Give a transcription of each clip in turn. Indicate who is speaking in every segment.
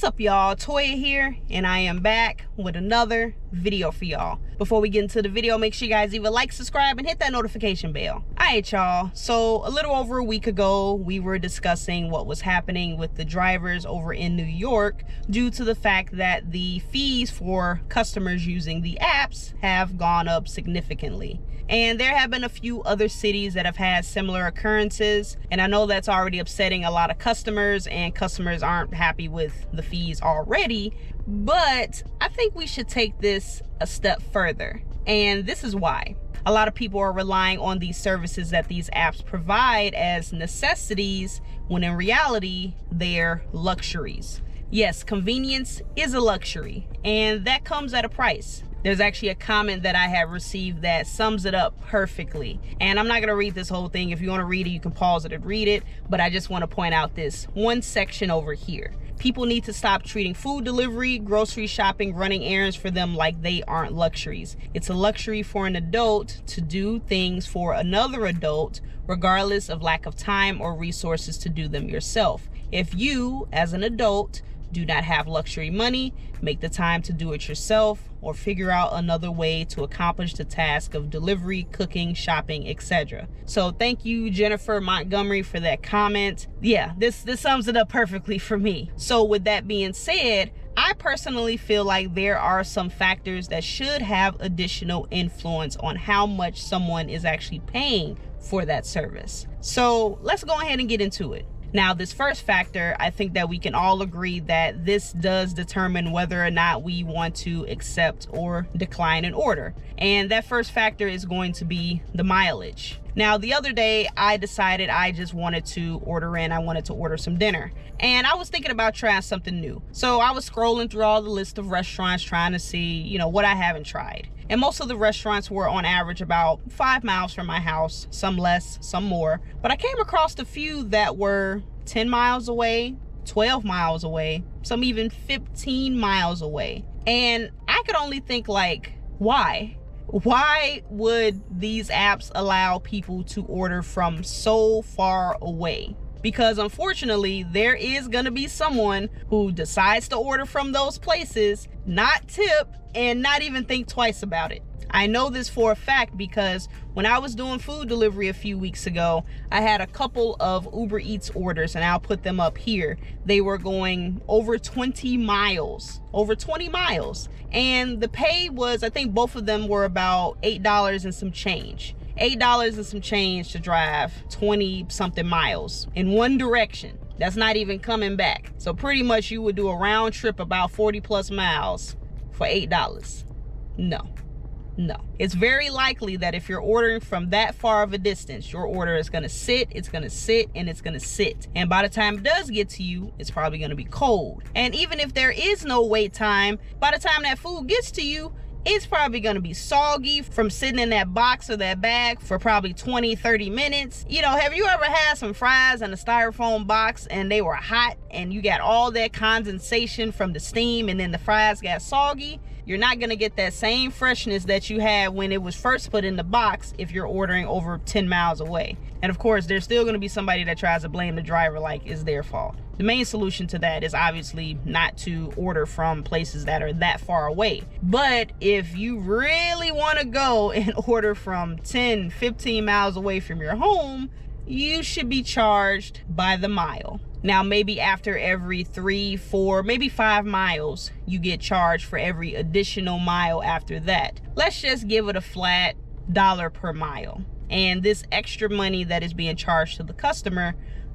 Speaker 1: up, y'all? Toya here, and I am back with another video for y'all. Before we get into the video, make sure you guys either like, subscribe, and hit that notification bell. Alright, y'all, so a little over a week ago, we were discussing what was happening with the drivers over in New York due to the fact that the fees for customers using the apps have gone up significantly. And there have been a few other cities that have had similar occurrences, and I know that's already upsetting a lot of customers, and customers aren't happy with the fees already. But I think we should take this a step further, and this is why. A lot of people are relying on these services that these apps provide as necessities, when in reality, they're luxuries. Yes, convenience is a luxury, and that comes at a price. There's actually a comment that I have received that sums it up perfectly. And I'm not going to read this whole thing. If you want to read it, you can pause it and read it. But I just want to point out this one section over here. People need to stop treating food delivery, grocery shopping, running errands for them like they aren't luxuries. It's a luxury for an adult to do things for another adult, regardless of lack of time or resources to do them yourself. If you, as an adult, do not have luxury money, make the time to do it yourself, or figure out another way to accomplish the task of delivery, cooking, shopping, etc. So thank you, Jennifer Montgomery, for that comment. Yeah, this sums it up perfectly for me. So with that being said, I personally feel like there are some factors that should have additional influence on how much someone is actually paying for that service. So let's go ahead and get into it. Now, this first factor, I think that we can all agree that this does determine whether or not we want to accept or decline an order. And that first factor is going to be the mileage. Now, the other day, I decided I just wanted to order in. I wanted to order some dinner. And I was thinking about trying something new. So I was scrolling through all the list of restaurants trying to see, what I haven't tried. And most of the restaurants were on average about 5 miles from my house, some less, some more. But I came across a few that were 10 miles away, 12 miles away, some even 15 miles away. And I could only think, like, why? Why would these apps allow people to order from so far away? Because unfortunately, there is gonna be someone who decides to order from those places, not tip, and not even think twice about it. I know this for a fact because when I was doing food delivery a few weeks ago, I had a couple of Uber Eats orders, and I'll put them up here. They were going over 20 miles, and the pay was, I think both of them were about $8 and some change. $8 and some change to drive 20 something miles in one direction. That's not even coming back. So pretty much you would do a round trip about 40 plus miles for $8. No. It's very likely that if you're ordering from that far of a distance, your order is gonna sit, and it's gonna sit. And by the time it does get to you, it's probably gonna be cold. And even if there is no wait time, by the time that food gets to you, it's probably gonna be soggy from sitting in that box or that bag for probably 20-30 minutes. Have you ever had some fries in a styrofoam box and they were hot and you got all that condensation from the steam and then the fries got soggy? You're not gonna get that same freshness that you had when it was first put in the box if you're ordering over 10 miles away. And of course, there's still gonna be somebody that tries to blame the driver like it's their fault. The main solution to that is obviously not to order from places that are that far away. But if you really wanna go and order from 10, 15 miles away from your home, you should be charged by the mile. Now, maybe after every 3, 4, maybe 5 miles, you get charged for every additional mile after that. Let's just give it a flat $1 per mile. And this extra money that is being charged to the customer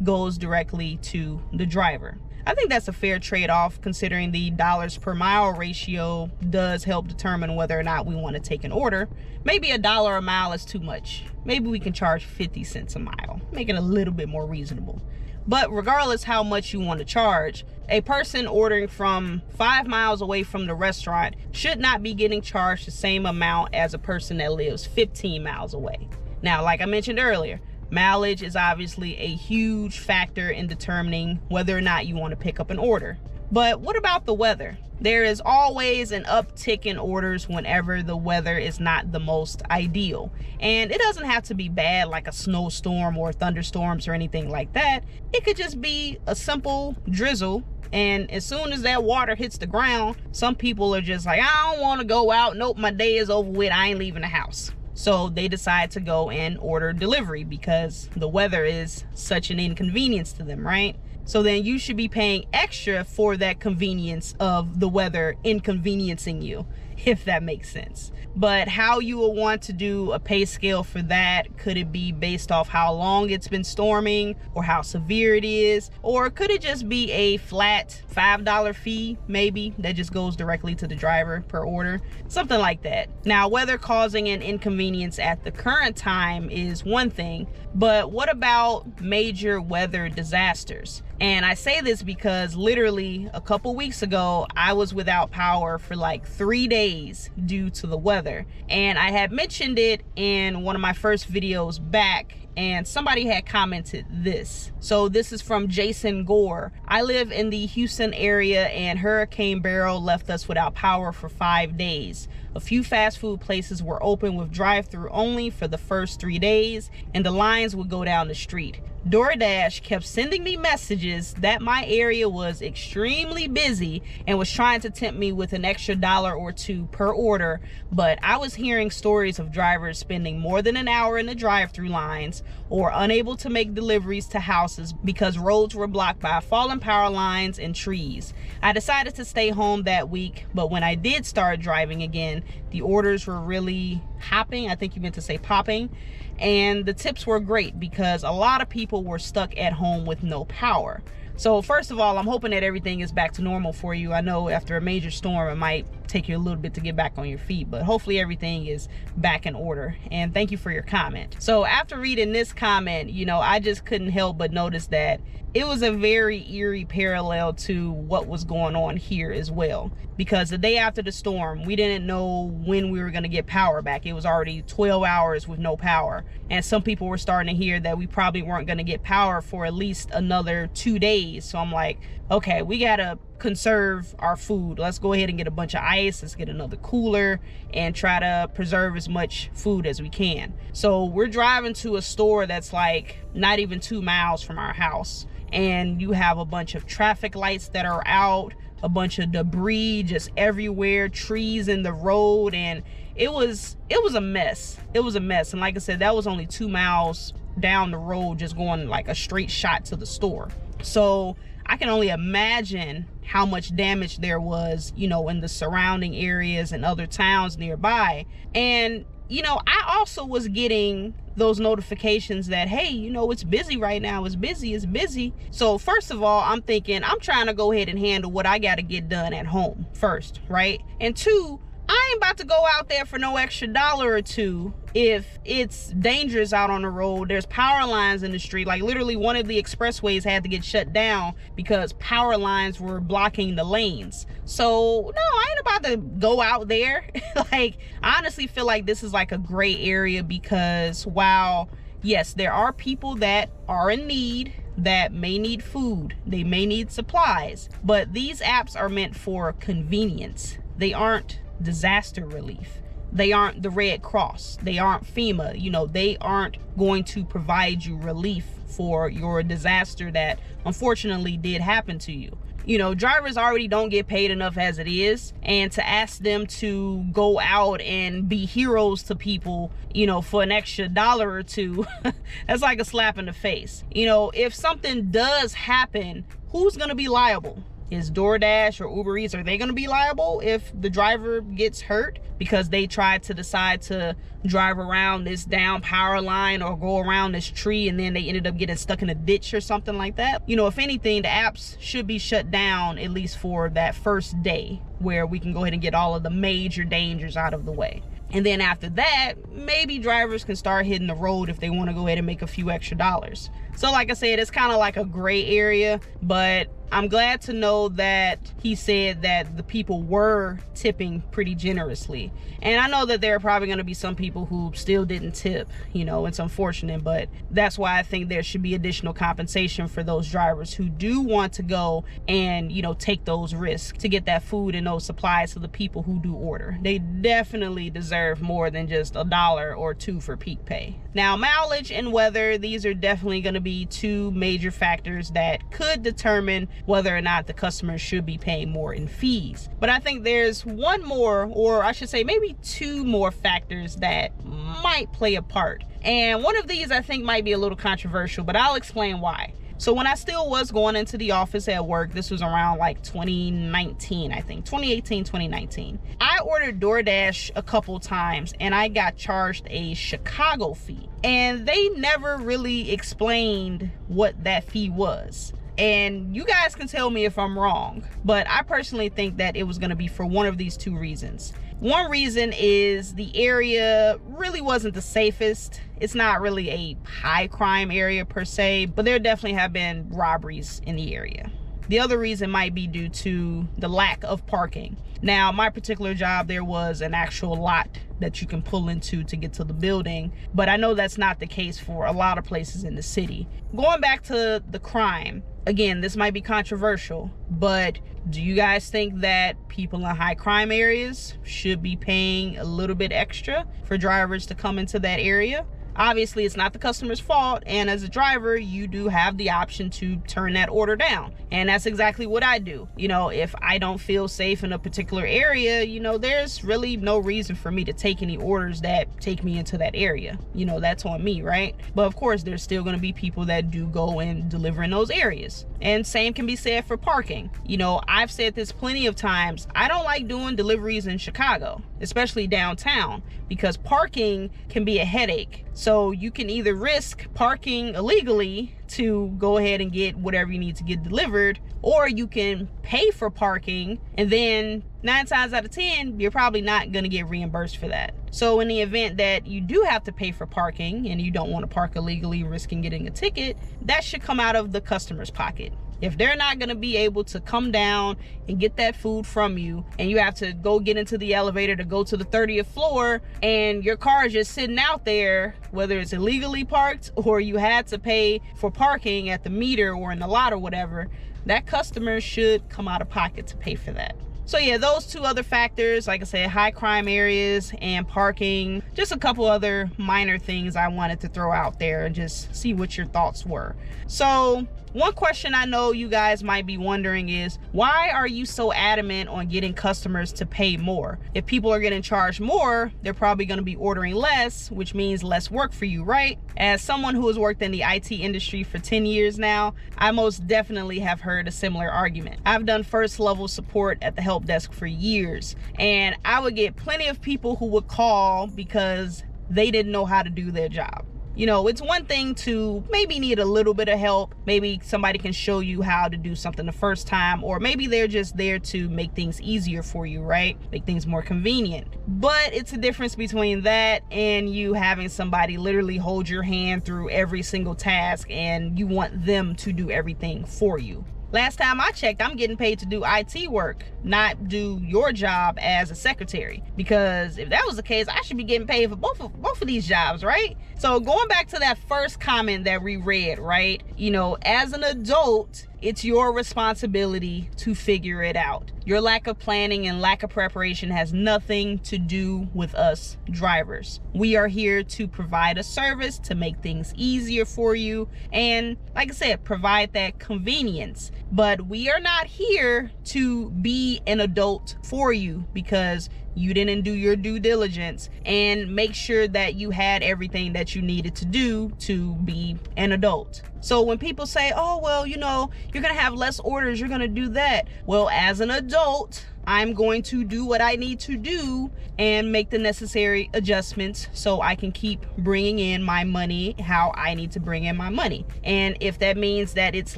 Speaker 1: goes directly to the driver. I think that's a fair trade-off, considering the dollars per mile ratio does help determine whether or not we want to take an order. Maybe $1 a mile is too much. Maybe we can charge 50 cents a mile, make it a little bit more reasonable. But regardless how much you want to charge, a person ordering from 5 miles away from the restaurant should not be getting charged the same amount as a person that lives 15 miles away. Now, like I mentioned earlier, mileage is obviously a huge factor in determining whether or not you want to pick up an order. But what about the weather? There is always an uptick in orders whenever the weather is not the most ideal. And it doesn't have to be bad like a snowstorm or thunderstorms or anything like that. It could just be a simple drizzle And as soon as that water hits the ground, some people are just like, I don't want to go out. Nope, my day is over with. I ain't leaving the house. So they decide to go and order delivery because the weather is such an inconvenience to them, right? So then you should be paying extra for that convenience of the weather inconveniencing you, if that makes sense. But how you will want to do a pay scale for that, could it be based off how long it's been storming or how severe it is? Or could it just be a flat $5 fee, maybe, that just goes directly to the driver per order? Something like that. Now, weather causing an inconvenience at the current time is one thing, but what about major weather disasters? And I say this because literally a couple weeks ago, I was without power for like 3 days due to the weather. And I had mentioned it in one of my first videos back, and somebody had commented this. So this is from Jason Gore. I live in the Houston area and Hurricane Beryl left us without power for 5 days. A few fast food places were open with drive-through only for the first 3 days, and the lines would go down the street. DoorDash kept sending me messages that my area was extremely busy and was trying to tempt me with an extra $1 or $2 per order, but I was hearing stories of drivers spending more than an hour in the drive-through lines or unable to make deliveries to houses because roads were blocked by fallen power lines and trees. I decided to stay home that week, but when I did start driving again, the orders were really hopping. I think you meant to say popping. And the tips were great because a lot of people were stuck at home with no power. So first of all, I'm hoping that everything is back to normal for you. I know after a major storm, it might take you a little bit to get back on your feet, but hopefully everything is back in order. And thank you for your comment. So after reading this comment, you know, I just couldn't help but notice that it was a very eerie parallel to what was going on here as well. Because the day after the storm, we didn't know when we were going to get power back. It was already 12 hours with no power. And some people were starting to hear that we probably weren't going to get power for at least another 2 days. So I'm like, okay, we got to conserve our food. Let's go ahead and get a bunch of ice. Let's get another cooler and try to preserve as much food as we can. So we're driving to a store that's like not even 2 miles from our house. And you have a bunch of traffic lights that are out, a bunch of debris just everywhere, trees in the road, and it was a mess. It was a mess. And like I said, that was only 2 miles down the road, just going like a straight shot to the store. So I can only imagine how much damage there was, you know, in the surrounding areas and other towns nearby. And you know, I also was getting those notifications that, hey, you know, it's busy right now. It's busy. It's busy. So first of all, I'm thinking I'm trying to go ahead and handle what I got to get done at home first, right? And two, I ain't about to go out there for no extra $1 or $2 if it's dangerous out on the road. There's power lines in the street. Like literally one of the expressways had to get shut down because power lines were blocking the lanes. So no, I ain't about to go out there. Like, I honestly feel like this is like a gray area because while yes, there are people that are in need, that may need food, they may need supplies, but these apps are meant for convenience. They aren't disaster relief. They aren't the Red Cross. They aren't FEMA. You know, they aren't going to provide you relief for your disaster that unfortunately did happen to you. You know, drivers already don't get paid enough as it is, and to ask them to go out and be heroes to people, you know, for an extra $1 or $2, that's like a slap in the face. You know, if something does happen, who's gonna be liable? Is DoorDash or Uber Eats, are they going to be liable if the driver gets hurt because they tried to decide to drive around this down power line or go around this tree and then they ended up getting stuck in a ditch or something like that? You know, if anything, the apps should be shut down at least for that first day where we can go ahead and get all of the major dangers out of the way. And then after that, maybe drivers can start hitting the road if they want to go ahead and make a few extra dollars. So like I said, it's kind of like a gray area, but I'm glad to know that he said that the people were tipping pretty generously. And I know that there are probably going to be some people who still didn't tip. You know, it's unfortunate, but that's why I think there should be additional compensation for those drivers who do want to go and, you know, take those risks to get that food and those supplies to the people who do order. They definitely deserve more than just $1 or $2 for peak pay. Now, mileage and weather, these are definitely going to be two major factors that could determine whether or not the customer should be paying more in fees. But I think there's one more, or I should say maybe two more factors that might play a part. And one of these I think might be a little controversial, but I'll explain why. So when I still was going into the office at work, this was around like 2019, I think, 2018, 2019. I ordered DoorDash a couple times and I got charged a Chicago fee. And they never really explained what that fee was. And you guys can tell me if I'm wrong, but I personally think that it was going to be for one of these two reasons. One reason is the area really wasn't the safest. It's not really a high crime area per se, but there definitely have been robberies in the area. The other reason might be due to the lack of parking. Now, my particular job, there was an actual lot that you can pull into to get to the building, but I know that's not the case for a lot of places in the city. Going back to the crime, again, this might be controversial, but do you guys think that people in high crime areas should be paying a little bit extra for drivers to come into that area? Obviously, it's not the customer's fault, and as a driver, you do have the option to turn that order down. And that's exactly what I do. You know, if I don't feel safe in a particular area, you know, there's really no reason for me to take any orders that take me into that area. You know, that's on me, right? But of course, there's still going to be people that do go and deliver in those areas. And same can be said for parking. You know, I've said this plenty of times. I don't like doing deliveries in Chicago, especially downtown, because parking can be a headache. So you can either risk parking illegally to go ahead and get whatever you need to get delivered, or you can pay for parking, and then 9 times out of 10, you're probably not going to get reimbursed for that. So in the event that you do have to pay for parking and you don't want to park illegally, risking getting a ticket, that should come out of the customer's pocket. If they're not going to be able to come down and get that food from you, and you have to go get into the elevator to go to the 30th floor, and your car is just sitting out there, whether it's illegally parked or you had to pay for parking at the meter or in the lot or whatever, that customer should come out of pocket to pay for that. So yeah, those two other factors, like I said, high crime areas and parking, just a couple other minor things I wanted to throw out there and just see what your thoughts were. So one question I know you guys might be wondering is, why are you so adamant on getting customers to pay more? If people are getting charged more, they're probably going to be ordering less, which means less work for you, right? As someone who has worked in the IT industry for 10 years now, I most definitely have heard a similar argument. I've done first level support at the help desk for years, and I would get plenty of people who would call because they didn't know how to do their job. You know, it's one thing to maybe need a little bit of help. Maybe somebody can show you how to do something the first time, or maybe they're just there to make things easier for you, right? Make things more convenient. But it's a difference between that and you having somebody literally hold your hand through every single task and you want them to do everything for you. Last time I checked, I'm getting paid to do IT work, not do your job as a secretary. Because if that was the case, I should be getting paid for both of these jobs, right? So going back to that first comment that we read, right? You know, as an adult, it's your responsibility to figure it out. Your lack of planning and lack of preparation has nothing to do with us drivers. We are here to provide a service, to make things easier for you, and like I said, provide that convenience. But we are not here to be an adult for you because you didn't do your due diligence and make sure that you had everything that you needed to do to be an adult. So when people say, oh, well, you know, you're going to have less orders, you're going to do that. Well, as an adult, I'm going to do what I need to do and make the necessary adjustments so I can keep bringing in my money how I need to bring in my money. And if that means that it's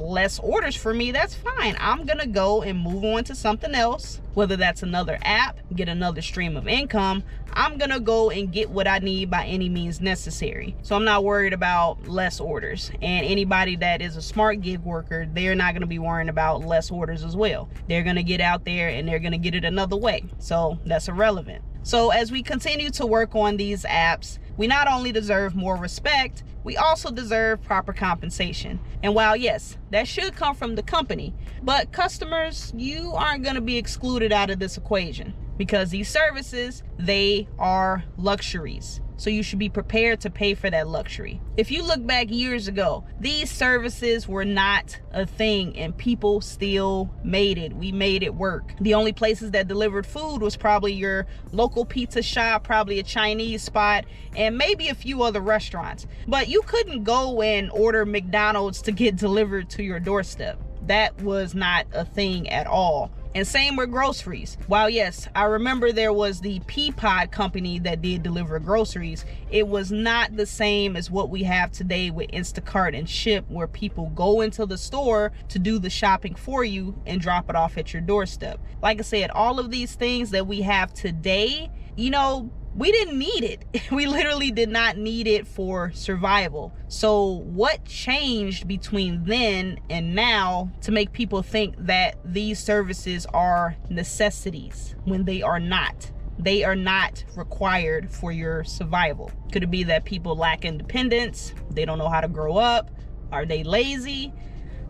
Speaker 1: less orders for me, that's fine. I'm going to go and move on to something else, whether that's another app, get another stream of income. I'm going to go and get what I need by any means necessary. So I'm not worried about less orders. And anybody that is a smart gig worker, they're not going to be worrying about less orders as well. They're going to get out there and they're going to get it another way. So that's irrelevant. So as we continue to work on these apps, we not only deserve more respect, we also deserve proper compensation. And while yes, that should come from the company, but customers, you aren't going to be excluded out of this equation. because these services, they are luxuries. So you should be prepared to pay for that luxury. If you look back years ago, these services were not a thing and people still made it. We made it work. The only places that delivered food was probably your local pizza shop, probably a Chinese spot, and maybe a few other restaurants. But you couldn't go and order McDonald's to get delivered to your doorstep. That was not a thing at all. And same with groceries. While yes, I remember there was the Peapod company that did deliver groceries, it was not the same as what we have today with Instacart and Ship, where people go into the store to do the shopping for you and drop it off at your doorstep. Like I said, all of these things that we have today, you know, we didn't need it. We literally did not need it for survival. So what changed between then and now to make people think that these services are necessities when they are not? They are not required for your survival. Could it be that people lack independence? They don't know how to grow up? Are they lazy?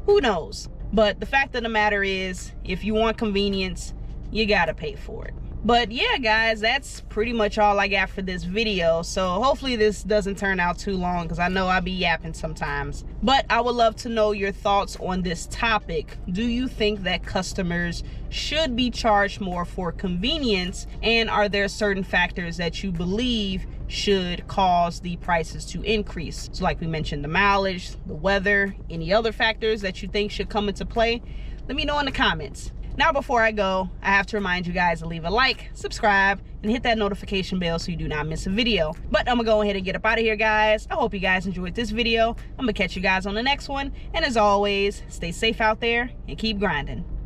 Speaker 1: Who knows? But the fact of the matter is, if you want convenience, you gotta pay for it. But yeah, guys, that's pretty much all I got for this video. So hopefully this doesn't turn out too long, because I know I be yapping sometimes. But I would love to know your thoughts on this topic. Do you think that customers should be charged more for convenience? And are there certain factors that you believe should cause the prices to increase? So like we mentioned, the mileage, the weather, any other factors that you think should come into play? Let me know in the comments. Now, before I go, I have to remind you guys to leave a like, subscribe, and hit that notification bell so you do not miss a video. But I'm gonna go ahead and get up out of here, guys. I hope you guys enjoyed this video. I'm gonna catch you guys on the next one. And as always, stay safe out there and keep grinding.